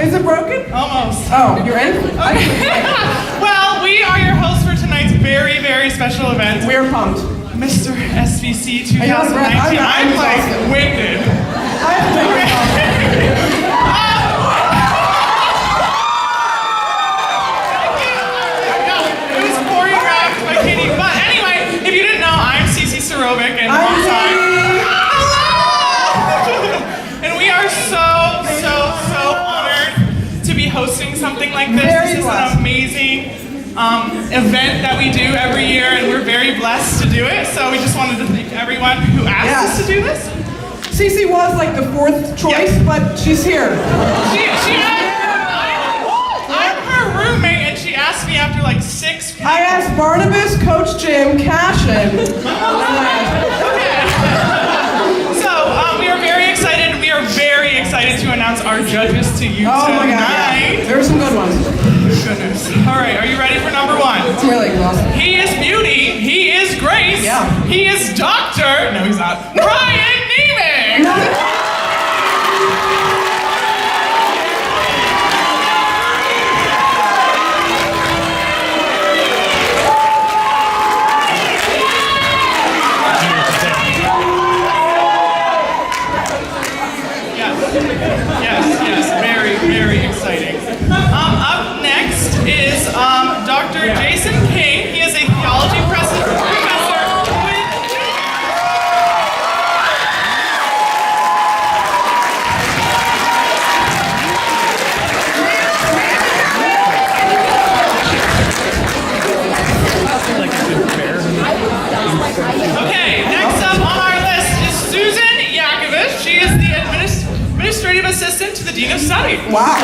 Is it broken? Almost. Oh, you're in? Okay. Well, we are your hosts for tonight's very, very special event. We're pumped. Mr. SVC Are you out of breath? 2019. I'm like exhausted. winded. I have to take my It was choreographed by Katie. But anyway, if you didn't know, I'm Cece Sarovic, and I'm Hello! And we are so honored to be hosting something like this. Very This is blessed. an amazing event that we do every year, and we're very blessed to do it. So we just wanted to thank everyone who asked us to do this. Cece was like the fourth choice, but she's here. I'm her roommate, and she asked me after like 6 people. I asked Barnabas, Coach Jim, Cashin. So we are very excited. We are very excited to announce our judges to you Oh tonight. my God, yeah. There are some good ones. Goodness. All right, are you ready for number one? I'm really exhausted. He is beauty. He is grace. Yeah. He is doctor. No, he's not. Brian Neming. Yes, very, very exciting. Up next is Dr. Jason King. He is a theology professor with Okay, next up on our list is Susan Yakovich. She is the administrative assistant to the Dean of Study. Wow.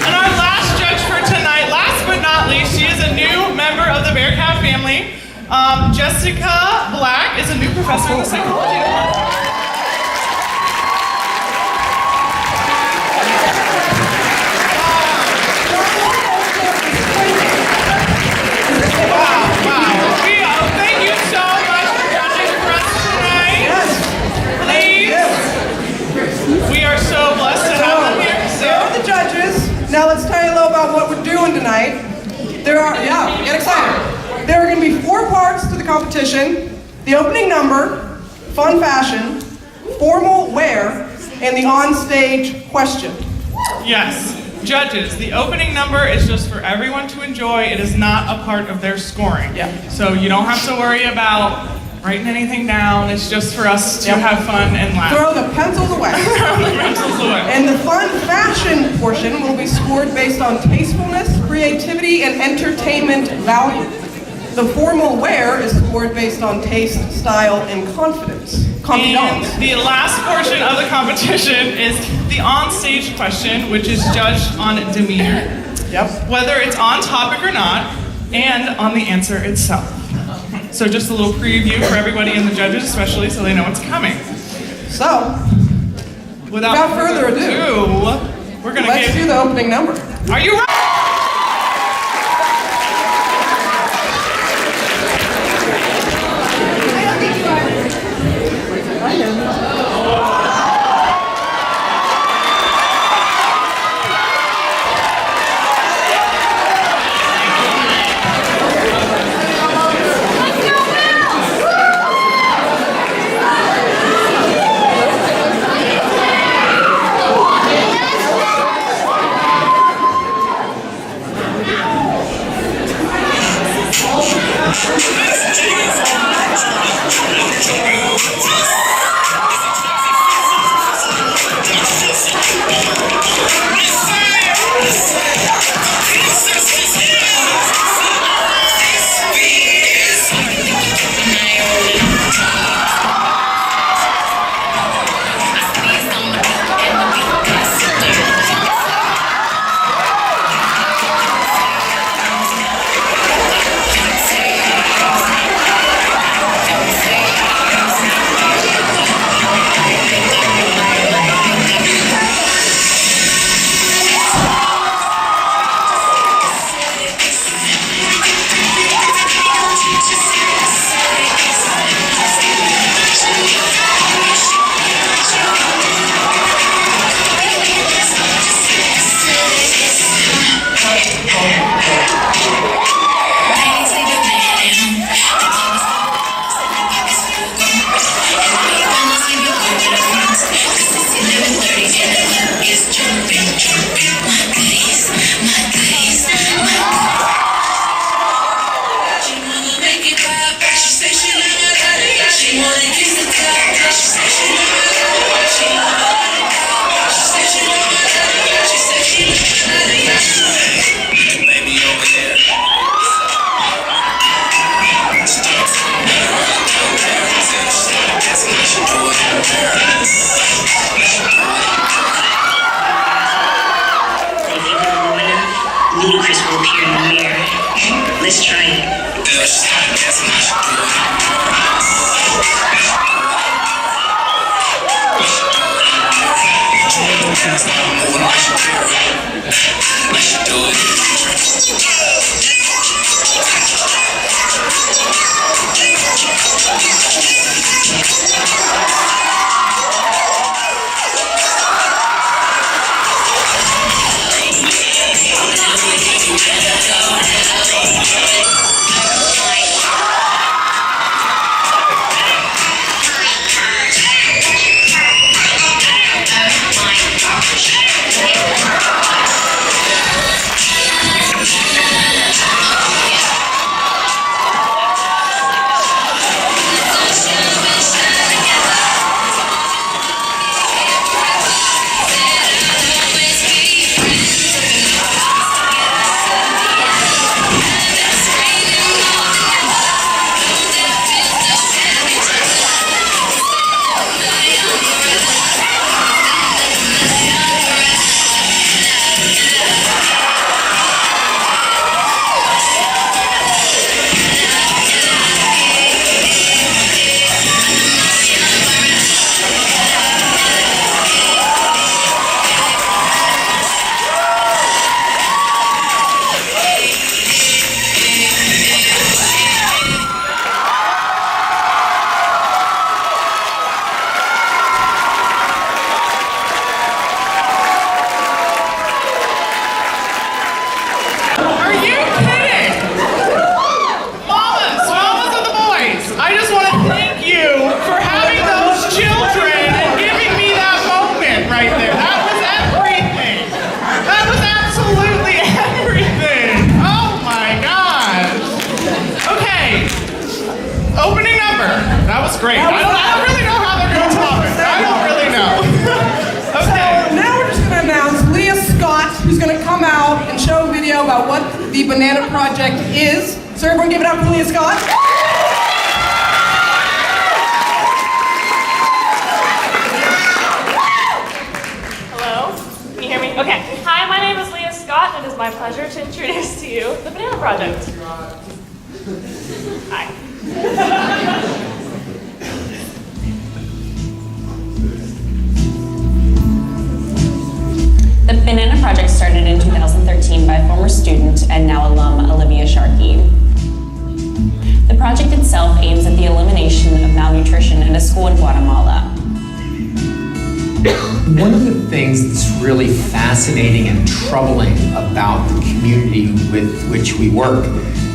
And our last judge for tonight, last but not least, she is a new member of the Bearcat family. Jessica Black is a new professor in the psychology department. Thank you so much for judging for us tonight. Please. We are so blessed to have them here. There are the judges. Now let's tell you a little about what we're doing tonight. Get excited. There are going to be 4 parts to the competition: the opening number, fun fashion, formal wear, and the on-stage question. Yes. Judges, the opening number is just for everyone to enjoy. It is not a part of their scoring. Yeah. So you don't have to worry about writing anything down. It's just for us to have fun and laugh. Throw the pencils away. Pencils away. And the fun fashion portion will be scored based on tastefulness, creativity, and entertainment value. The formal wear is scored based on taste, style, and confidence. And the last portion of the competition is the on-stage question, which is judged on demeanor. Yep. Whether it's on topic or not, and on the answer itself. So just a little preview for everybody and the judges especially, so they know what's coming. So, Without further ado, we're gonna let's do the opening number. Are you ready? Ludicrous will appear in the mirror. Let's try it. Great. I don't really know how they're going to top it. I don't really know. Okay. So now we're just going to announce Leah Scott, who's going to come out and show a video about what the Banana Project is. So everyone give it up for Leah Scott. Hello? Can you hear me? Okay. Hi, my name is Leah Scott, and it is my pleasure to introduce to you the Banana Project. Hi. The Banana Project started in 2013 by former student and now alum Olivia Sharkey. The project itself aims at the elimination of malnutrition at a school in Guatemala. One of the things that's really fascinating and troubling about the community with which we work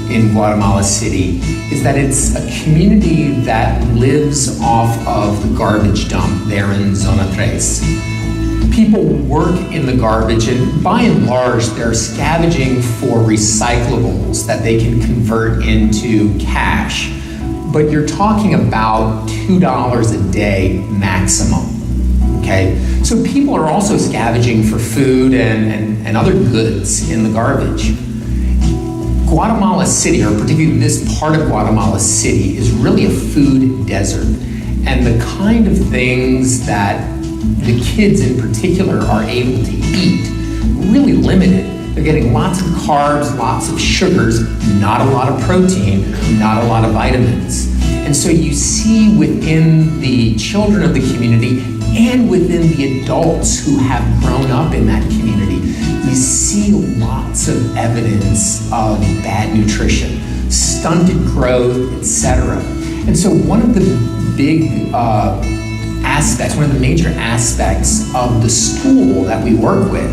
in Guatemala City is that it's a community that lives off of the garbage dump there in Zona 3. People work in the garbage, and by and large, they're scavenging for recyclables that they can convert into cash. But you're talking about $2 a day maximum, okay? So people are also scavenging for food and other goods in the garbage. Guatemala City, or particularly this part of Guatemala City, is really a food desert. And the kind of things that the kids in particular are able to eat, really limited. They're getting lots of carbs, lots of sugars, not a lot of protein, not a lot of vitamins. And so you see within the children of the community and within the adults who have grown up in that community, you see lots of evidence of bad nutrition, stunted growth, etc. And so one of the big aspects, one of the major aspects of the school that we work with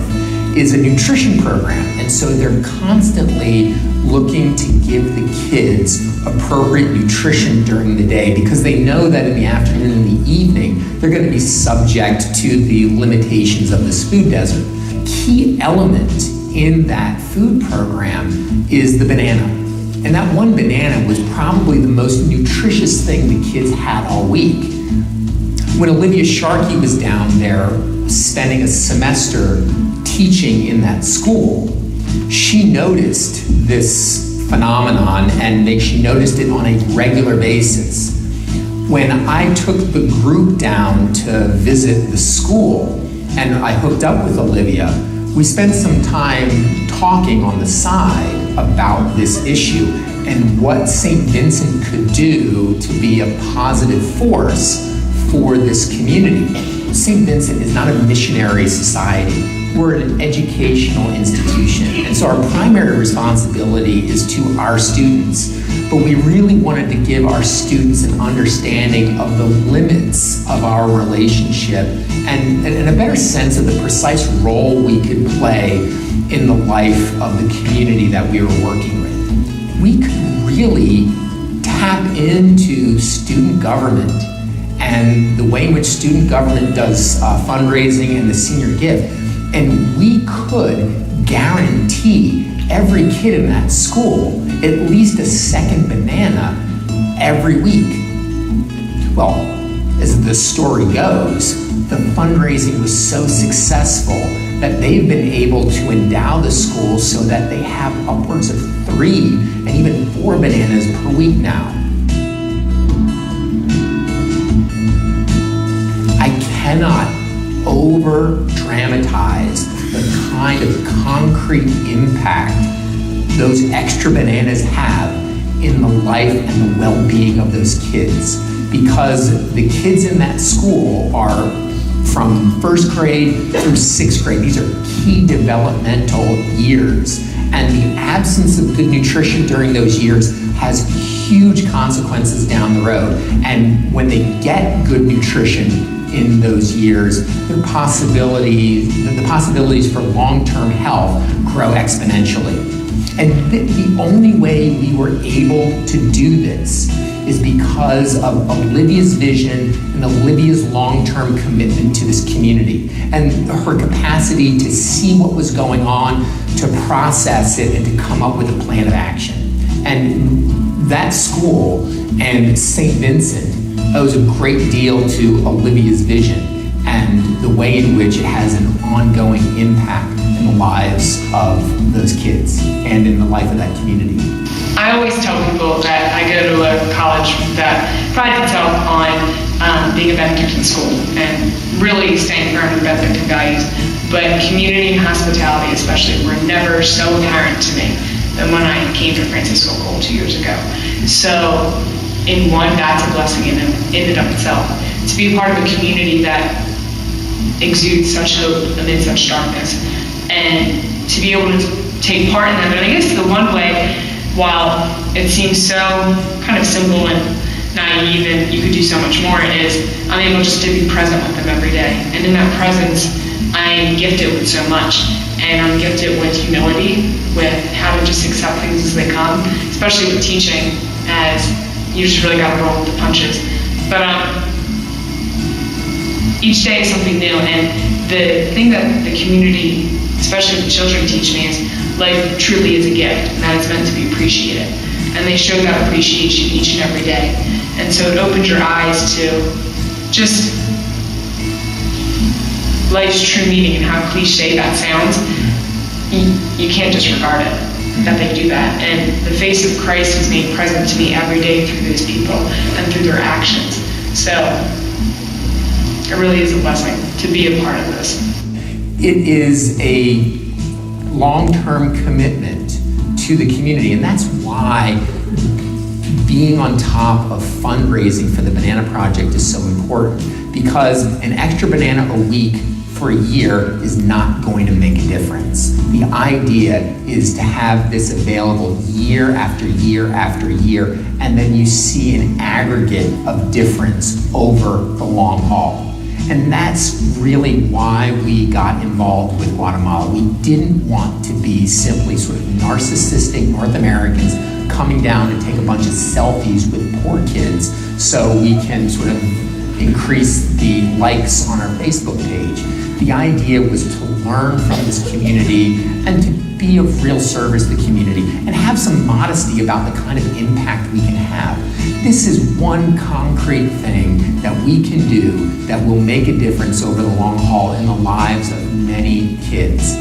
is a nutrition program. And so they're constantly looking to give the kids appropriate nutrition during the day, because they know that in the afternoon and the evening, they're going to be subject to the limitations of this food desert. Key element in that food program is the banana. And that one banana was probably the most nutritious thing the kids had all week. When Olivia Sharkey was down there spending a semester teaching in that school, she noticed this phenomenon, and she noticed it on a regular basis. When I took the group down to visit the school and I hooked up with Olivia, we spent some time talking on the side about this issue and what Saint Vincent could do to be a positive force for this community. Saint Vincent is not a missionary society. We're an educational institution, and so our primary responsibility is to our students. But we really wanted to give our students an understanding of the limits of our relationship and a better sense of the precise role we could play in the life of the community that we were working with. We could really tap into student government and the way in which student government does fundraising and the senior gift. And we could guarantee every kid in that school at least a second banana every week. Well, as the story goes, the fundraising was so successful that they've been able to endow the school so that they have upwards of 3 and even 4 bananas per week now. I cannot over-dramatize the kind of concrete impact those extra bananas have in the life and the well-being of those kids, because the kids in that school are from 1st grade through 6th grade. These are key developmental years, and the absence of good nutrition during those years has huge consequences down the road. And when they get good nutrition in those years, the possibilities for long-term health grow exponentially. And the only way we were able to do this is because of Olivia's vision and Olivia's long-term commitment to this community and her capacity to see what was going on, to process it, and to come up with a plan of action. And that school and Saint Vincent owes a great deal to Olivia's vision and the way in which it has an ongoing impact in the lives of those kids and in the life of that community. I always tell people that I go to a college that prides itself on being a Benedictine school and really staying firm in Benedictine values. But community and hospitality especially were never so apparent to me than when I came to Francisco Cole 2 years ago. So in one, that's a blessing in and of itself. To be a part of a community that exudes such hope amid such darkness, and to be able to take part in that. And I guess the one way, while it seems so kind of simple and naive and you could do so much more, is I'm able just to be present with them every day. And in that presence, I'm gifted with so much. And I'm gifted with humility, with how to just accept things as they come, especially with teaching, as you just really got to roll with the punches. But each day is something new, and the thing that the community, especially the children, teach me is life truly is a gift, and that it's meant to be appreciated. And they show that appreciation each and every day. And so it opens your eyes to just life's true meaning and how cliche that sounds. You can't disregard it, that they do that. And the face of Christ is made present to me every day through those people and through their actions. So it really is a blessing to be a part of this. It is a long-term commitment to the community, and that's why being on top of fundraising for the Banana Project is so important, because an extra banana a week for a year is not going to make a difference. The idea is to have this available year after year after year, and then you see an aggregate of difference over the long haul. And that's really why we got involved with Guatemala. We didn't want to be simply sort of narcissistic North Americans coming down to take a bunch of selfies with poor kids so we can sort of increase the likes on our Facebook page. The idea was to learn from this community and to be of real service to the community and have some modesty about the kind of impact we can have. This is one concrete thing that we can do that will make a difference over the long haul in the lives of many kids.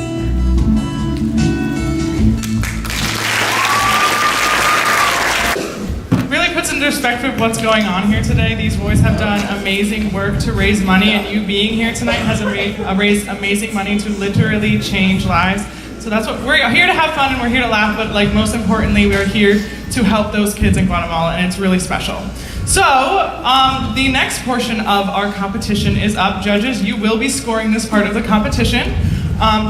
Puts into perspective what's going on here today. These boys have done amazing work to raise money, and you being here tonight has raised amazing money to literally change lives. So that's what we're here to have fun and we're here to laugh, but like most importantly, we're here to help those kids in Guatemala, and it's really special. So the next portion of our competition is up. Judges, you will be scoring this part of the competition.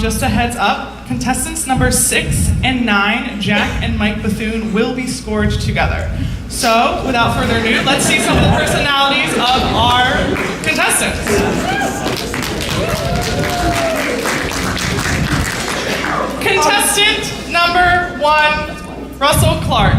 Just a heads up, contestants number 6 and 9, Jack and Mike Bethune, will be scored together. So, without further ado, let's see some of the personalities of our contestants. Contestant number 1, Russell Clark.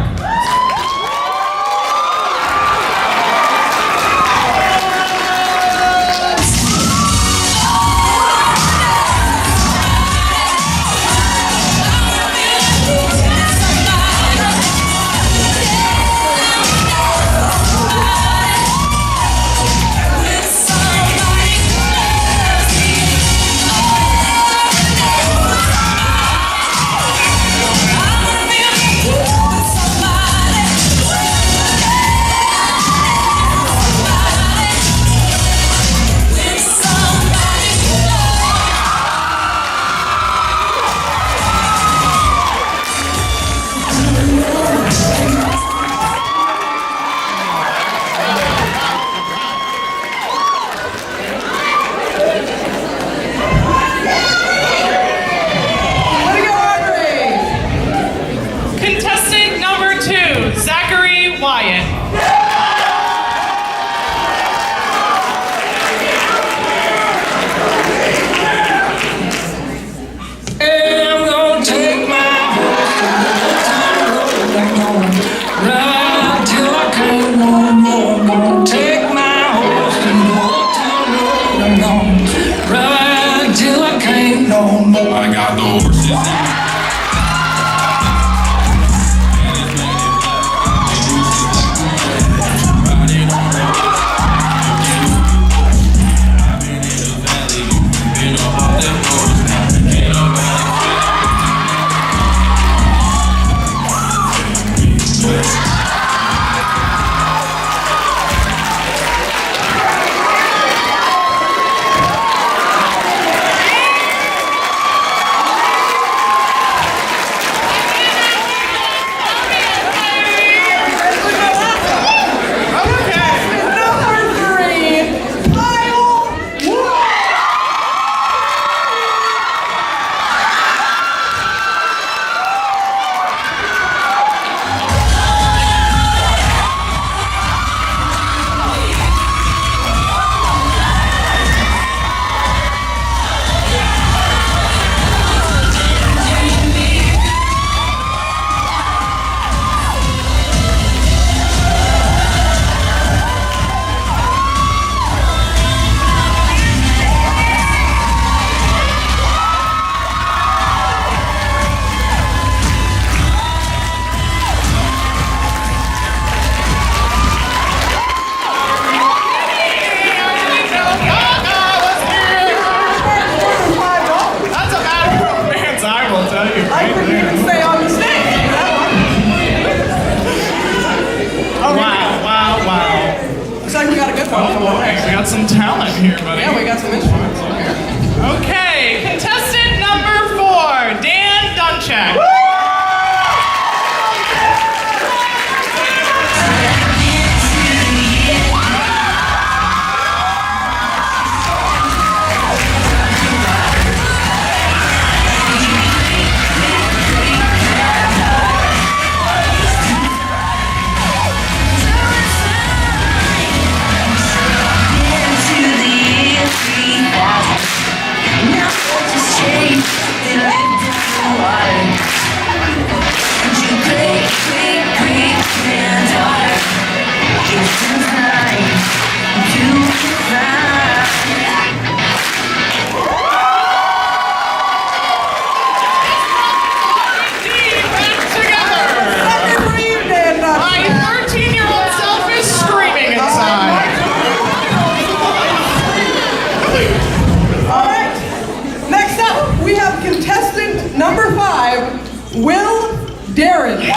Will Derenge.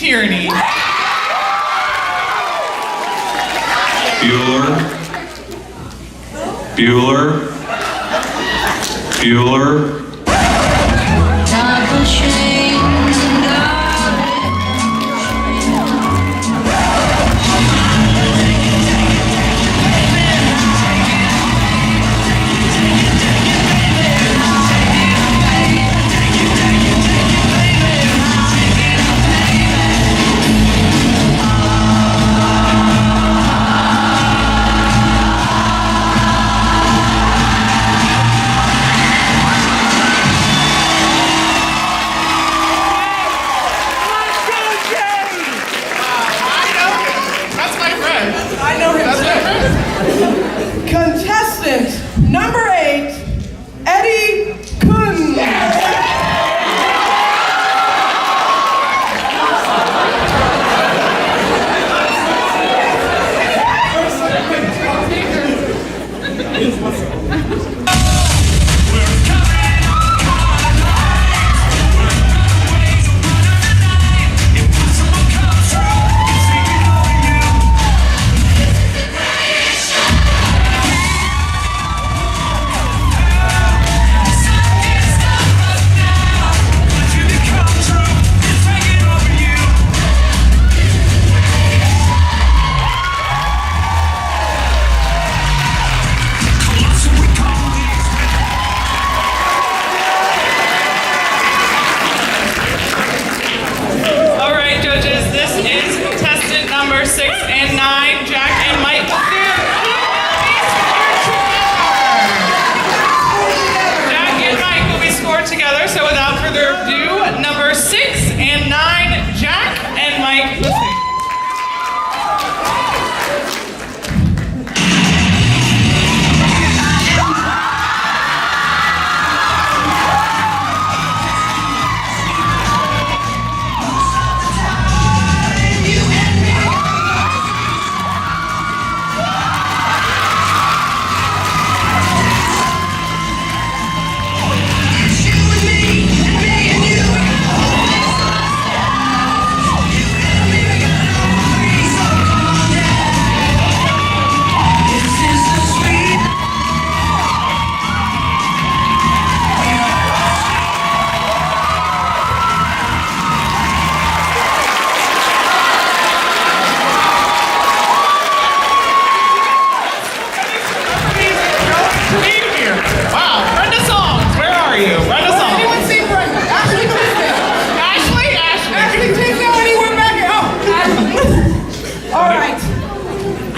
Tierney. Bueller. Contestant number 8, Kunz.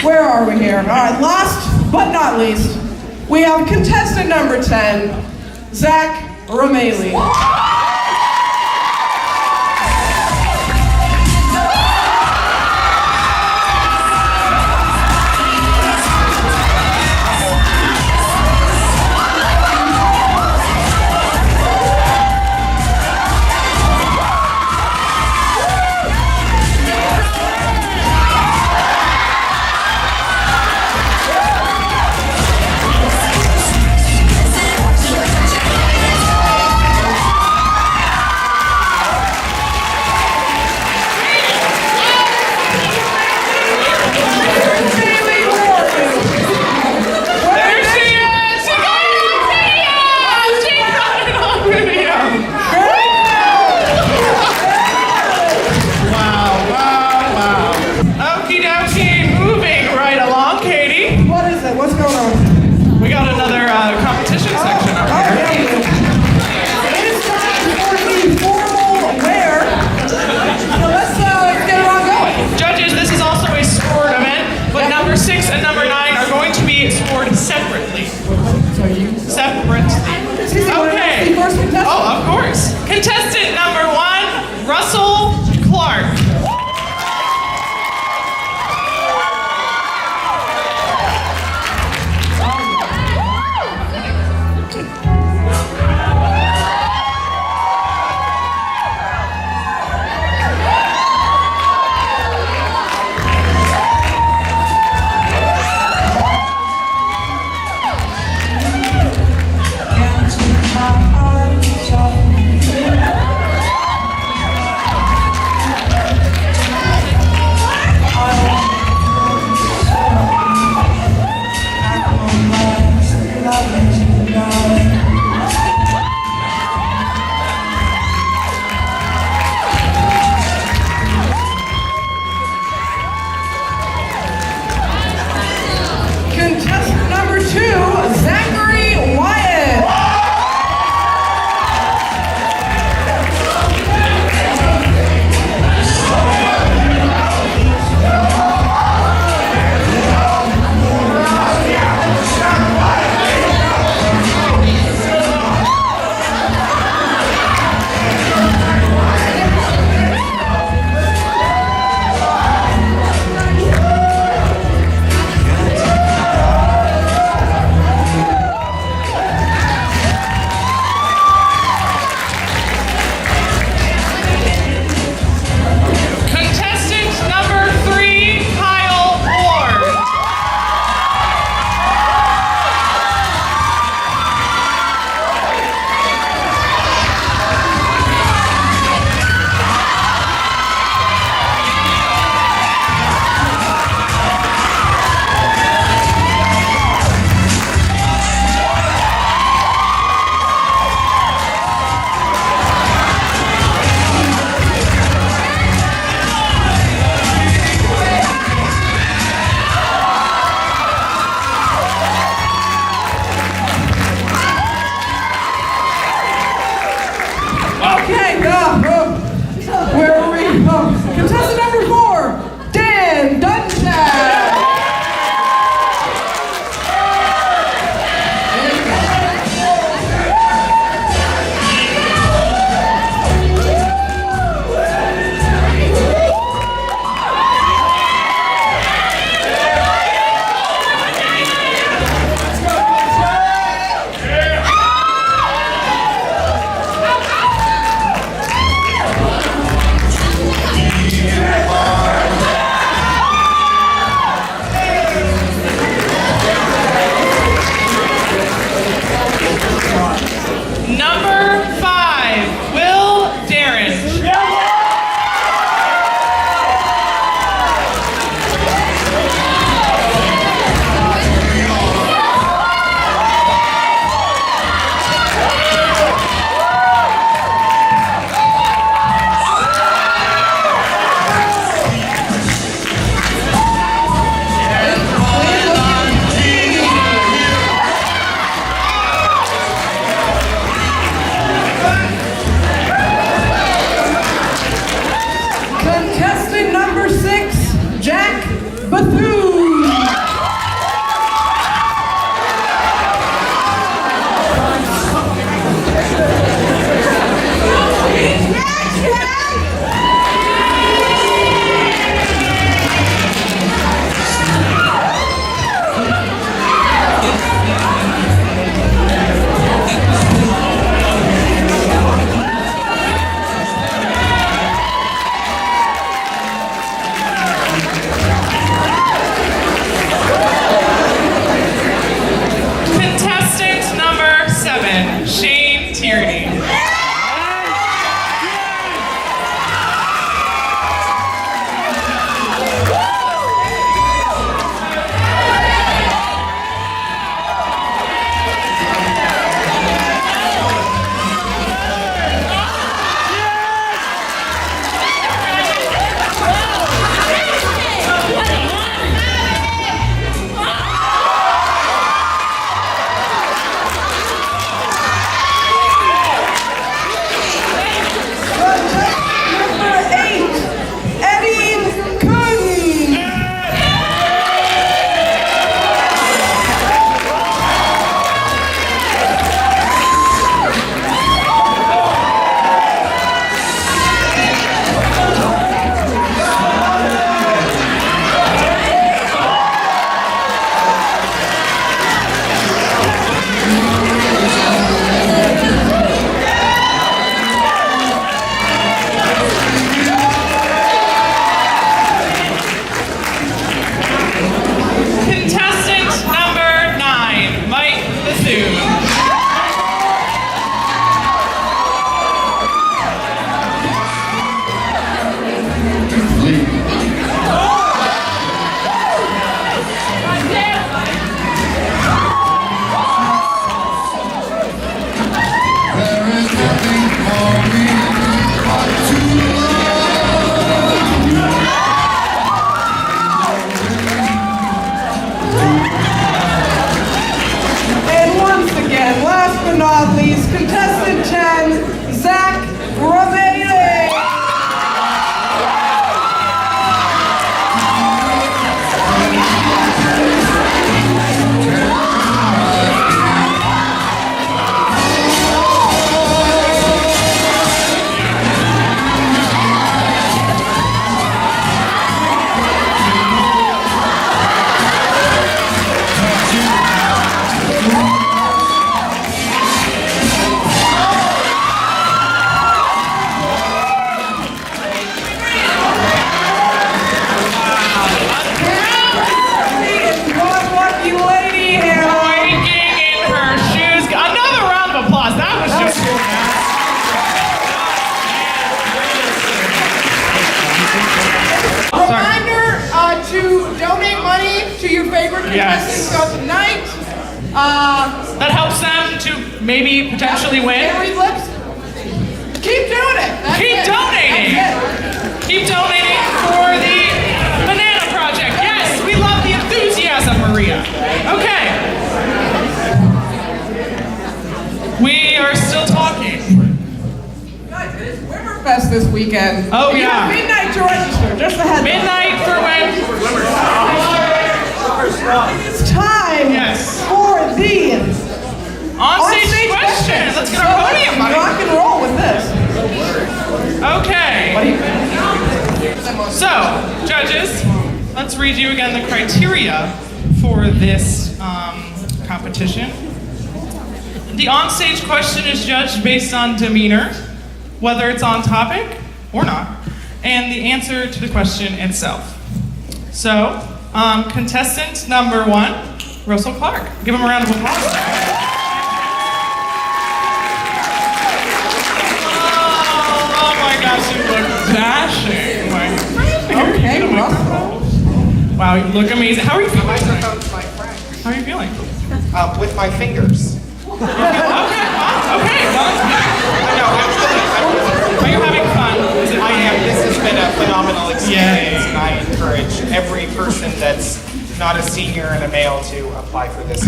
Where are we here? All right, last but not least, we have contestant number 10, Remaley. Bethune. And once again, last but not least, contestant 10, Zach Remaley. Yes. So tonight, that helps them to maybe potentially win. Read lips. Keep doing it. That's Keep it. donating. That's it. Keep donating for the Banana Project. Yes, we love the enthusiasm, Maria. Okay. We are still talking. Guys, it is Wimmerfest this weekend. Oh, You yeah. have midnight to register. Just a heads up. Midnight for when? It's time Yes. for the On-stage question. Let's get our podium, buddy. Rock and roll with this. Okay. So, judges, let's read you again the criteria for this competition. The on-stage question is judged based on demeanor, whether it's on topic or not, and the answer to the question itself. So, contestant number 1, Russell Clark. Give him a round of applause. Oh my gosh, you look dashing. Okay, Russell. Wow, you look amazing. How are you feeling? How are you feeling? With my fingers. Okay, are you having fun? I am. This has been a phenomenal experience, Yay. and I encourage every person that's not a senior and a male to apply for this.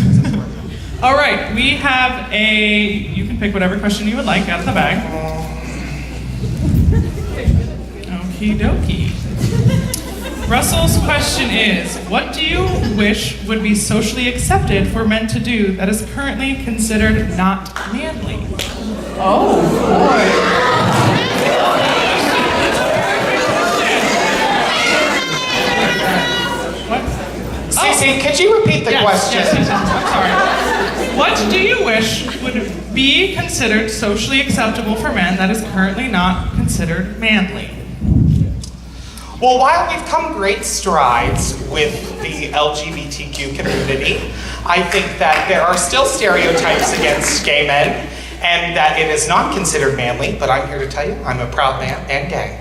All right, we have you can pick whatever question you would like out of the bag. Okie dokie. Russell's question is, what do you wish would be socially accepted for men to do that is currently considered not manly? Oh, boy. Cece, could you repeat the question? Yes, I'm sorry. What do you wish would be considered socially acceptable for men that is currently not considered manly? Well, while we've come great strides with the LGBTQ community, I think that there are still stereotypes against gay men, and that it is not considered manly, but I'm here to tell you, I'm a proud man and gay.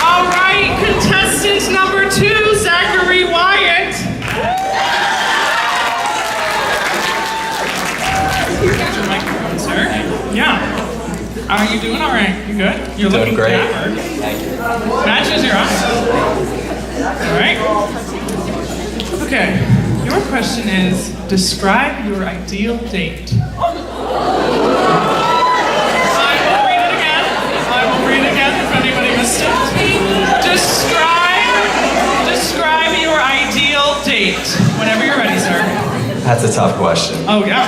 All right, contestant number 2, Zachary Wyatt. Get your microphone, sir. Yeah. Are you doing all right? You good? You're looking great. dapper. Matches your eyes. All right. Okay. Your question is, describe your ideal date. I will read it again if anybody missed it. Describe your ideal date. Whenever you're ready, sir. That's a tough question. Oh, yeah.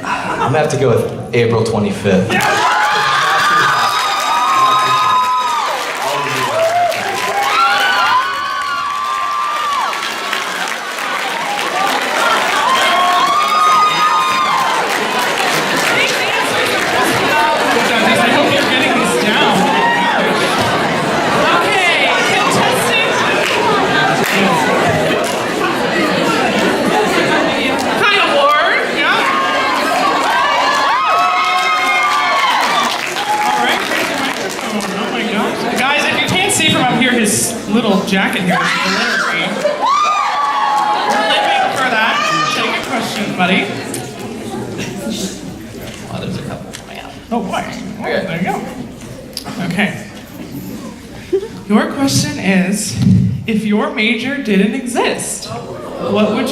I'm gonna have to go with April 25th. jacket here is glittery. We're living for that. Take a question, buddy. Oh, there's a couple coming out. Oh boy. Oh, there you go. Okay. Your question is, if your major didn't exist, what would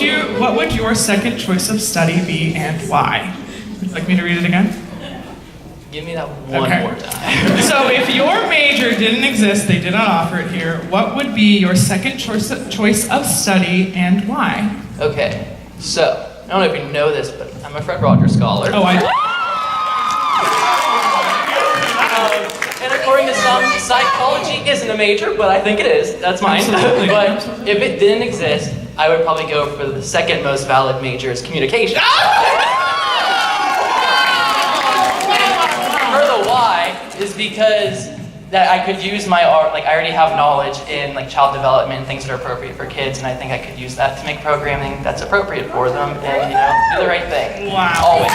your second choice of study be and why? Would you like me to read it again? Give me that one more time. So if your major didn't exist, they did not offer it here, what would be your second choice of study and why? Okay, so, I don't know if you know this, but I'm a Fred Rogers Scholar. Oh, I do. And according to some, psychology isn't a major, but I think it is. That's mine. Absolutely. But if it didn't exist, I would probably go for the second most valid major is communication. For the why is because that I could use my art, like I already have knowledge in like child development and things that are appropriate for kids, and I think I could use that to make programming that's appropriate for them and, you know, do the right thing. Wow. Always.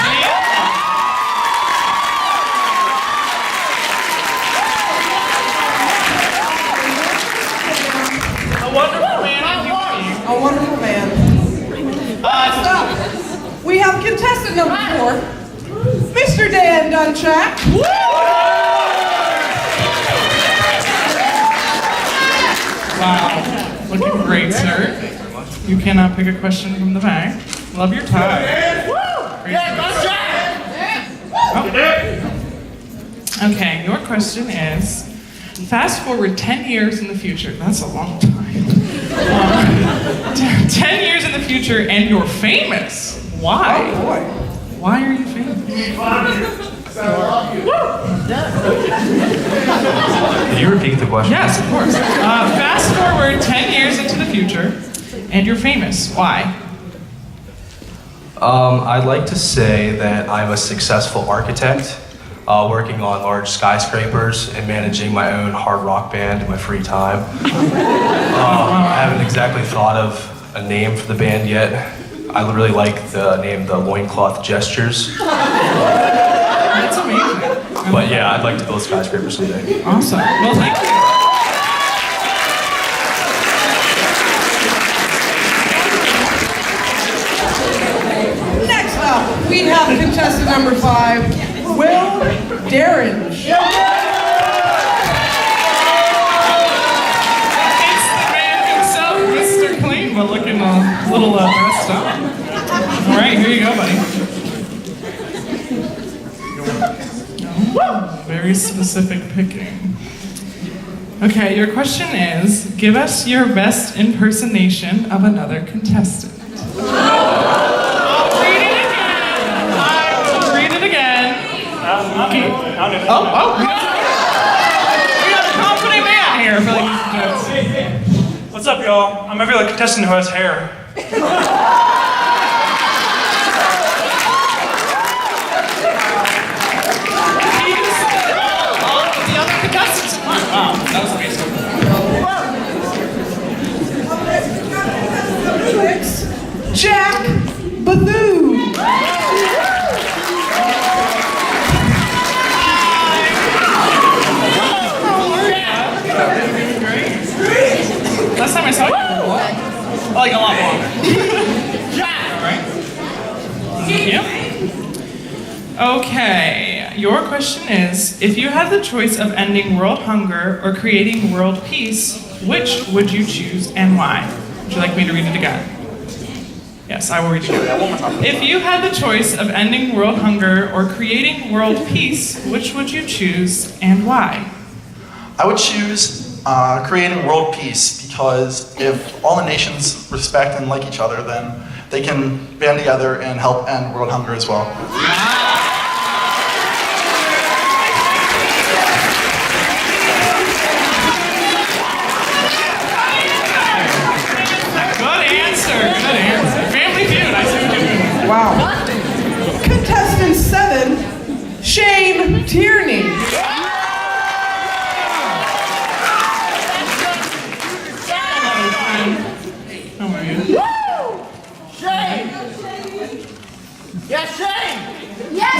A wonderful man. A wonderful man. Next up, we have contestant number 4, Mr. Dan Dunchack. Wow. Looking great, sir. You cannot pick a question from the bag. Love your tie. Oh. Okay, your question is, fast forward 10 years in the future. That's a long time. 10 years in the future and you're famous. Why? Oh boy. Why are you famous? Can you repeat the question? Yes, of course. Fast forward 10 years into the future and you're famous. Why? I'd like to say that I'm a successful architect, working on large skyscrapers and managing my own hard rock band in my free time. I haven't exactly thought of a name for the band yet. I really like the name The Loincloth Gestures. That's amazing. But yeah, I'd like to build skyscrapers someday. Awesome. Well, thank you. Next up, we have contestant number 5, Will Derenge. It's the man himself, Mr. Clean, but looking a little dressed up. All right, here you go, buddy. Very specific picking. Okay, your question is, give us your best impersonation of another contestant. I'll read it again. I will read it again. We got a confident man here for like. What's up, y'all? I'm every contestant who has hair. Wow, that was amazing. Jack Bethune. Last time I saw you, like a lot longer. All right. Yep. Okay, your question is, if you had the choice of ending world hunger or creating world peace, which would you choose and why? Would you like me to read it again? Yes, I will read it again. If you had the choice of ending world hunger or creating world peace, which would you choose and why? I would choose creating world peace, because if all the nations respect and like each other, then they can band together and help end world hunger as well. Good answer. Family Feud, I see what you're doing. Wow. Contestant 7, Shane Tierney. How are you? Shane! Yes, Shane! Yes!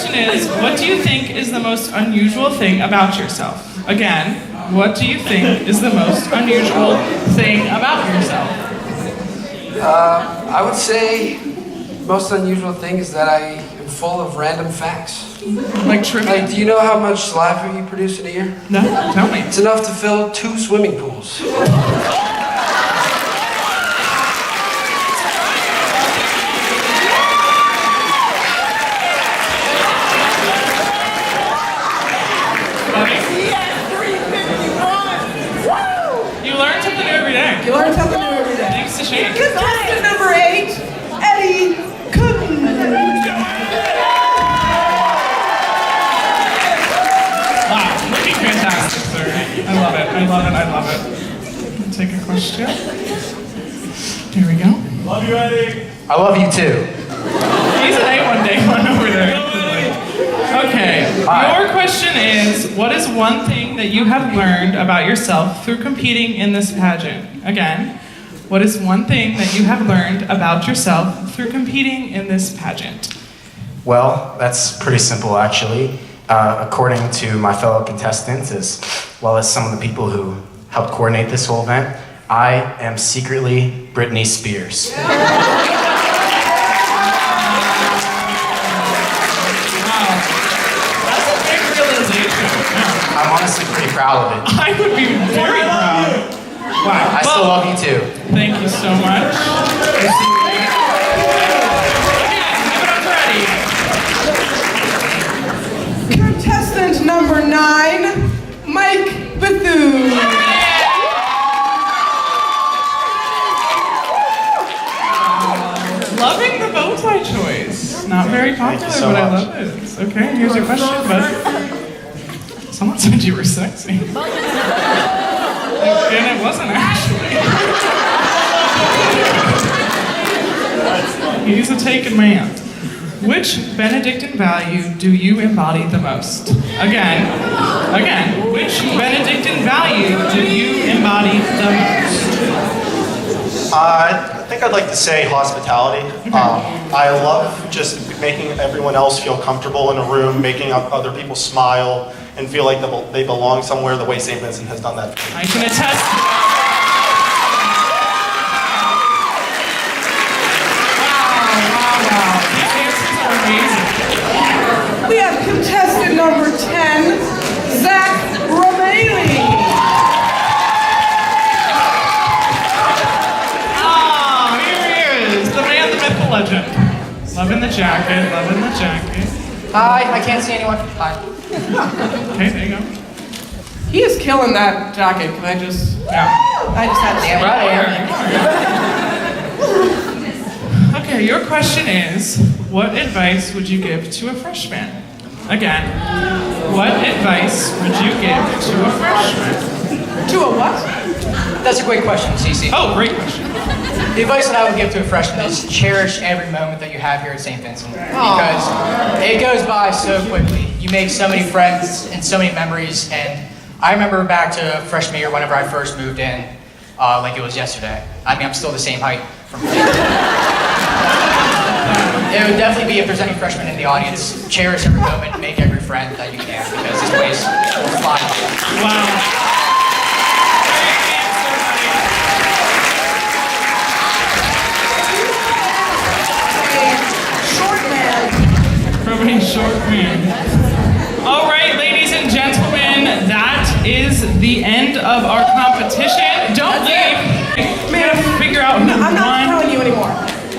question is, what do you think is the most unusual thing about yourself? Again, what do you think is the most unusual thing about yourself? I would say most unusual thing is that I am full of random facts. Like trivia? Like, do you know how much saliva you produce in a year? No, tell me. It's enough to fill 2 swimming pools. You learn something new every day. You learn something new every day. Thanks to Shane. Contestant number 8, Eddie Kunz. Wow, looking fantastic, sir. I love it, I love it, I love it. I'll take a question. Here we go. Love you, Eddie. I love you too. He's an A1 day one over there. Okay, your question is, what is one thing that you have learned about yourself through competing in this pageant? Again, what is one thing that you have learned about yourself through competing in this pageant? Well, that's pretty simple actually. According to my fellow contestants, as well as some of the people who helped coordinate this whole event, I am secretly Britney Spears. I'm honestly pretty proud of it. I would be very proud. Wow. I still love you too. Thank you so much. Contestant number 9, Mike Bethune. Loving the bow tie choice. Not very popular, so but I much. love it. Okay, here's your question, but someone said you were sexy. And it wasn't actually. He's a taken man. Which Benedictine value do you embody the most? Again, which Benedictine value do you embody the most? I think I'd like to say hospitality. I love just making everyone else feel comfortable in a room, making other people smile and feel like they belong somewhere the way Saint Vincent has done that. I can attest to that. Wow. These answers are amazing. We have contestant number 10, Zach Remaley. Here he is, the man, the myth, the legend. Loving the jacket, loving the jacket. Hi, I can't see anyone. Hi. Okay, there you go. He is killing that jacket. Can I just? Yeah. I just had to say. Right here. Okay, your question is, what advice would you give to a freshman? Again, what advice would you give to a freshman? To a what? That's a great question, Cece. Oh, great question. The advice that I would give to a freshman is cherish every moment that you have here at St. Vincent. Because it goes by so quickly. You make so many friends and so many memories. And I remember back to freshman year whenever I first moved in, like it was yesterday. I mean, I'm still the same height from It would definitely be, if there's any freshmen in the audience, cherish every moment, make every friend that you can, because this place will fly. Wow. From a short man. All right, ladies and gentlemen, that is the end of our competition. Don't leave. We gotta figure out who I'm not telling you anymore.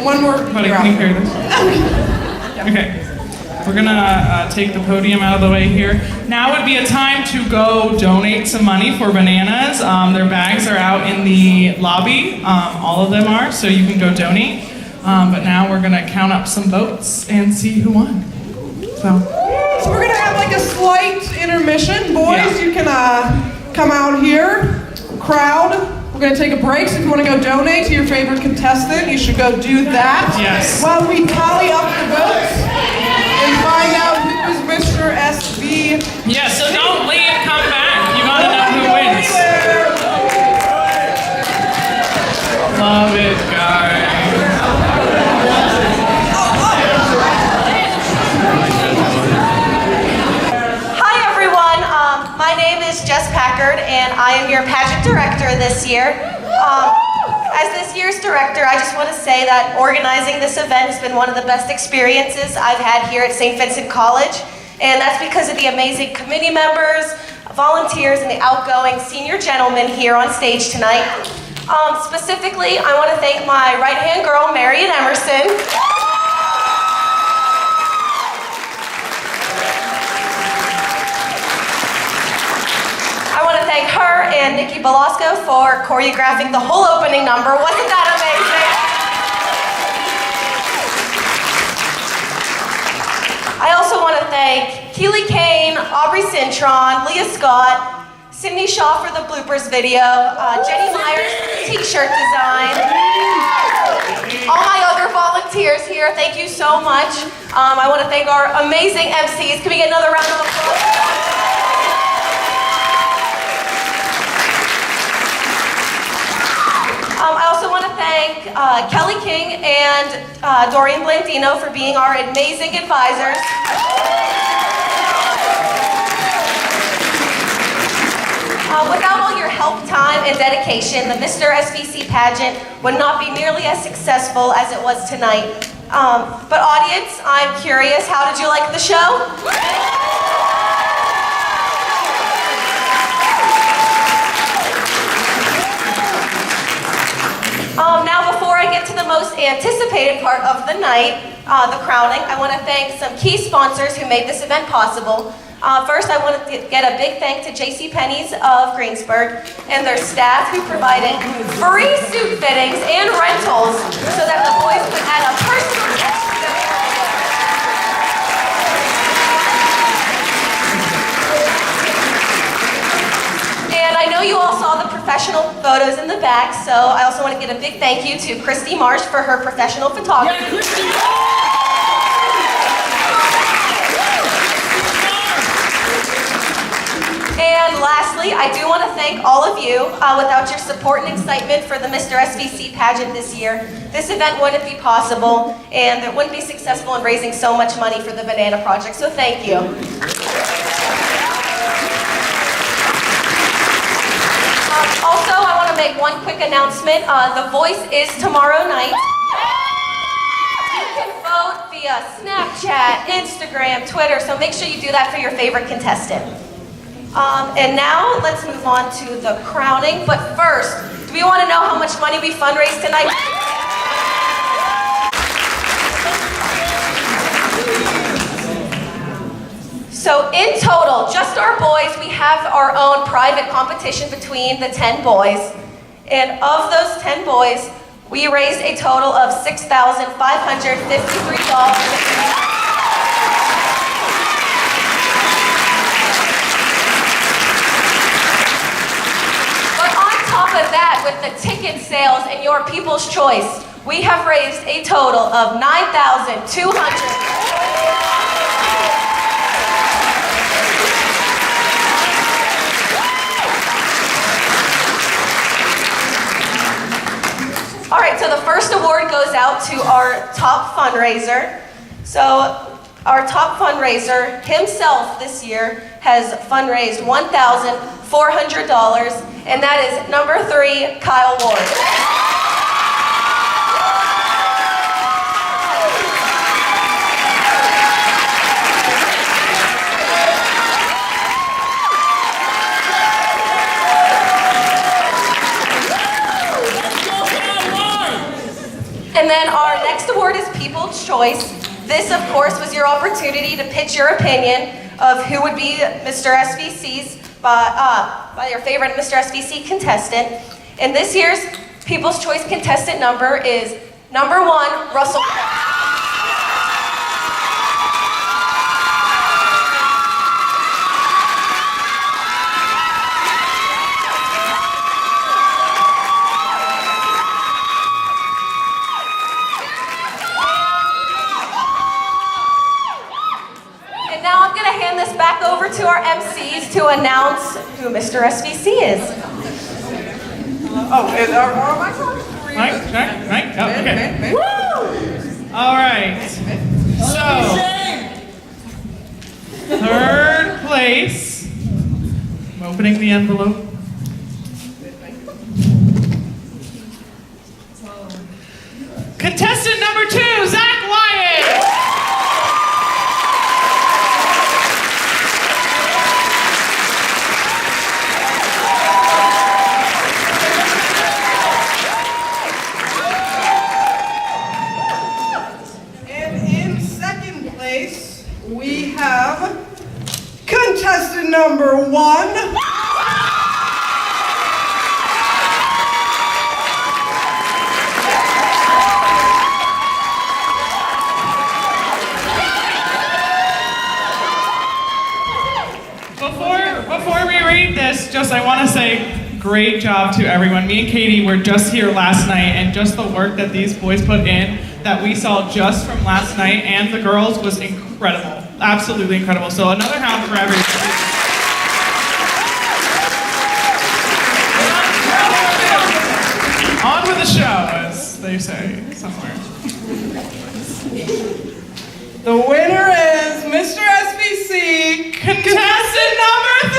One more. Buddy, can you hear this? Okay. We're gonna take the podium out of the way here. Now would be a time to go donate some money for bananas. Their bags are out in the lobby. All of them are, so you can go donate. But now we're gonna count up some votes and see who won. So we're gonna have like a slight intermission. Boys, you can come out here. Crowd, we're gonna take a break. So if you wanna go donate to your favorite contestant, you should go do that. Yes. While we tally up the votes and find out who is Mr. SV. Yeah, so don't leave, come back. You gotta know who wins. Love it, guys. this year. As this year's director, I just want to say that organizing this event has been one of the best experiences I've had here at Saint Vincent College, and that's because of the amazing committee members, volunteers, and the outgoing senior gentlemen here on stage tonight. Specifically, I want to thank my right-hand girl, Marion Emerson. I want to thank her and Nikki Velasco for choreographing the whole opening number. Wasn't that amazing? I also want to thank Keely Kane, Aubrey Cintron, Leah Scott, Sydney Shaw for the bloopers video, Jenny Myers for the t-shirt design, all my other volunteers here, thank you so much. I want to thank our amazing MCs. Can we get another round of applause? I also want to thank Kelly King and Dorian Blandino for being our amazing advisors. Without all your help, time, and dedication, the Mr. SVC Pageant would not be nearly as successful as it was tonight. But audience, I'm curious, how did you like the show? Now, before I get to the most anticipated part of the night, the crowning, I want to thank some key sponsors who made this event possible. First, I want to get a big thank to JCPenney's of Greensburg and their staff who provided free suit fittings and rentals so that the boys could add a personal touch to their And I know you all saw the professional photos in the back, so I also want to give a big thank you to Christy Marsh for her professional photography. And lastly, I do want to thank all of you. Without your support and excitement for the Mr. SVC Pageant this year, this event wouldn't be possible, and it wouldn't be successful in raising so much money for the Banana Project, so thank you. Also, I want to make one quick announcement. The Voice is tomorrow night. You can vote via Snapchat, Instagram, Twitter, so make sure you do that for your favorite contestant. And now, let's move on to the crowning. But first, do we want to know how much money we fundraised tonight? So in total, just our boys, we have our own private competition between the 10 boys. And of those 10 boys, we raised a total of $6,553. That with the ticket sales and your people's choice, we have raised a total of $9,200. All right, so the first award goes out to our top fundraiser. So our top fundraiser himself this year has fundraised $1,400. And that is number 3, Kyle Ward. And then our next award is People's Choice. This, of course, was your opportunity to pitch your opinion of who would be Mr. SVC's by your favorite Mr. SVC contestant. And this year's People's Choice contestant number is number 1, Russell. And now I'm going to hand this back over to our MCs to announce who Mr. SVC is. Oh, and are my songs? Right? Oh, okay. Woo! All right. So, third place. I'm opening the envelope. number 1. Before we read this, I want to say great job to everyone. Me and Katie were just here last night, and just the work that these boys put in that we saw just from last night and the girls was incredible. Absolutely incredible. So another round for everybody. On with the show, as they say somewhere. The winner is Mr. SVC contestant number 3.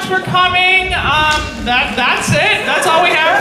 For coming. That's it. That's all we have